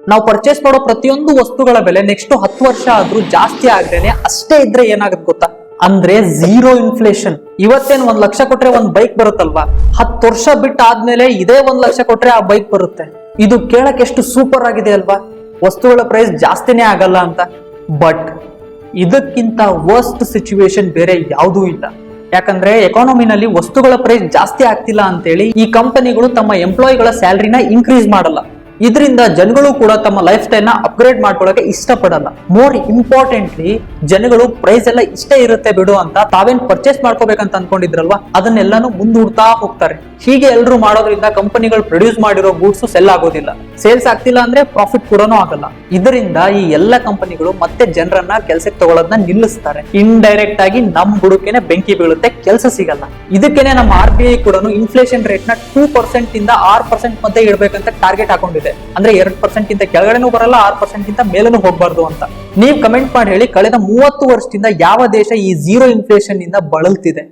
ನಾವು ಪರ್ಚೇಸ್ ಮಾಡೋ ಪ್ರತಿಯೊಂದು ವಸ್ತುಗಳ ಬೆಲೆ ನೆಕ್ಸ್ಟ್ 10 ವರ್ಷ ಆದ್ರೂ ಜಾಸ್ತಿ ಆಗ್ದೇನೆ ಅಷ್ಟೇ ಇದ್ರೆ ಏನಾಗುತ್ತೆ ಗೊತ್ತಾ? ಅಂದ್ರೆ ಝೀರೋ ಇನ್ಫ್ಲೇಷನ್. ಇವತ್ತೇನ್ 1 ಲಕ್ಷ ಕೊಟ್ರೆ ಒಂದ್ ಬೈಕ್ ಬರುತ್ತಲ್ವಾ, 10 ವರ್ಷ ಬಿಟ್ಟು ಆದ್ಮೇಲೆ ಇದೇ 1 ಲಕ್ಷ ಕೊಟ್ರೆ ಆ ಬೈಕ್ ಬರುತ್ತೆ. ಇದು ಕೇಳಕ್ ಎಷ್ಟು ಸೂಪರ್ ಆಗಿದೆ ಅಲ್ವಾ? ವಸ್ತುಗಳ ಪ್ರೈಸ್ ಜಾಸ್ತಿನೇ ಆಗಲ್ಲ ಅಂತ. ಬಟ್ ಇದಕ್ಕಿಂತ ವರ್ಸ್ಟ್ ಸಿಚುವೇಶನ್ ಬೇರೆ ಯಾವುದೂ ಇಲ್ಲ. ಯಾಕಂದ್ರೆ ಎಕಾನಮಿನಲ್ಲಿ ವಸ್ತುಗಳ ಪ್ರೈಸ್ ಜಾಸ್ತಿ ಆಗ್ತಿಲ್ಲ ಅಂತೇಳಿ ಈ ಕಂಪನಿಗಳು ತಮ್ಮ ಎಂಪ್ಲಾಯಿಗಳ ಸ್ಯಾಲರಿನ ಇನ್ಕ್ರೀಸ್ ಮಾಡಲ್ಲ. ಇದರಿಂದ ಜನಗಳು ಕೂಡ ತಮ್ಮ ಲೈಫ್ ಸ್ಟೈಲ್ ನ ಅಪ್ಗ್ರೇಡ್ ಮಾಡ್ಕೊಳ್ಳೋಕೆ ಇಷ್ಟಪಡಲ್ಲ. ಮೋರ್ ಇಂಪಾರ್ಟೆಂಟ್ಲಿ, ಜನಗಳು ಪ್ರೈಸ್ ಎಲ್ಲ ಇಷ್ಟೇ ಇರುತ್ತೆ ಬಿಡು ಅಂತ ತಾವೇನ್ ಪರ್ಚೇಸ್ ಮಾಡ್ಕೋಬೇಕಂತ ಅನ್ಕೊಂಡಿದ್ರಲ್ವಾ, ಅದನ್ನೆಲ್ಲಾನು ಮುಂದೂಡ್ತಾ ಹೋಗ್ತಾರೆ. ಹೀಗೆ ಎಲ್ರು ಮಾಡೋದ್ರಿಂದ ಕಂಪನಿಗಳು ಪ್ರೊಡ್ಯೂಸ್ ಮಾಡಿರೋ ಗೂಡ್ಸ್ ಸೆಲ್ ಆಗೋದಿಲ್ಲ. ಸೇಲ್ಸ್ ಆಗ್ತಿಲ್ಲ ಅಂದ್ರೆ ಪ್ರಾಫಿಟ್ ಕೂಡ ಆಗಲ್ಲ. ಇದರಿಂದ ಈ ಎಲ್ಲ ಕಂಪನಿಗಳು ಮತ್ತೆ ಜನರನ್ನ ಕೆಲಸಕ್ಕೆ ತಗೊಳ್ಳೋದನ್ನ ನಿಲ್ಲಿಸ್ತಾರೆ. ಇಂಡೈರೆಕ್ಟ್ ಆಗಿ ನಮ್ ಬುಡಕೆನೆ ಬೆಂಕಿ ಬೀಳುತ್ತೆ, ಕೆಲಸ ಸಿಗಲ್ಲ. ಇದಕ್ಕೇನೆ ನಮ್ಮ RBI ಕೂಡ ಇನ್ಫ್ಲೇಷನ್ ರೇಟ್ ನ 2% ಇಂದ 6% ಮಧ್ಯೆ ಇಡಬೇಕಂತ ಟಾರ್ಗೆಟ್ ಹಾಕೊಂಡಿದೆ. ಅಂದ್ರೆ 2% ಇಂದ ಕೆಳಗಡೆನೂ ಬರಲ್ಲ, 6% ಇಂದ ಮೇಲೂ ಹೋಗ್ಬಾರ್ದು ಅಂತ. ನೀವ್ ಕಮೆಂಟ್ ಮಾಡಿ ಹೇಳಿ, ಕಳೆದ 30 ವರ್ಷದಿಂದ ಯಾವ ದೇಶ ಈ ಝೀರೋ ಇನ್ಫ್ಲೇಷನ್ ಇಂದ ಬಳಲ್ತಿದೆ?